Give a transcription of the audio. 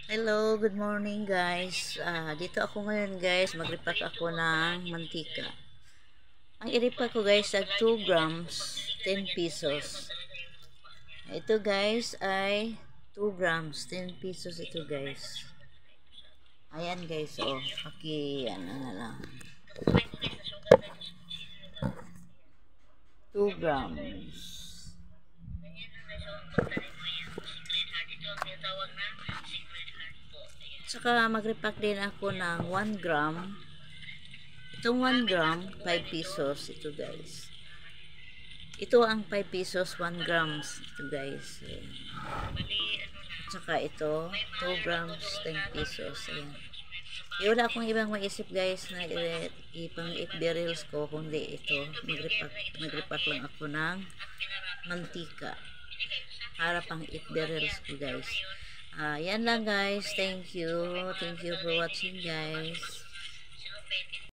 Hello, good morning guys. Dito ako ngayon guys, mag-repack ako ng mantika. Ang i-repack ko guys ay 2 grams, 10 pesos. Ito guys ay 2 grams, 10 pesos ito guys. Ayan guys, oh, ano na lang. 2 grams. Saka mag-repack din ako ng 1 gram. Itong 1 gram, 5 pesos ito guys. Ito ang 5 pesos, 1 grams ito guys. Ayan. At saka ito, 2 grams, 10 pesos. Ayan. Wala akong ibang maisip guys na ipang 8 barrels ko, kundi ito. Mag-repack lang ako ng mantika para pang 8 barrels ko guys. Yan lang guys. Thank you. Thank you for watching guys.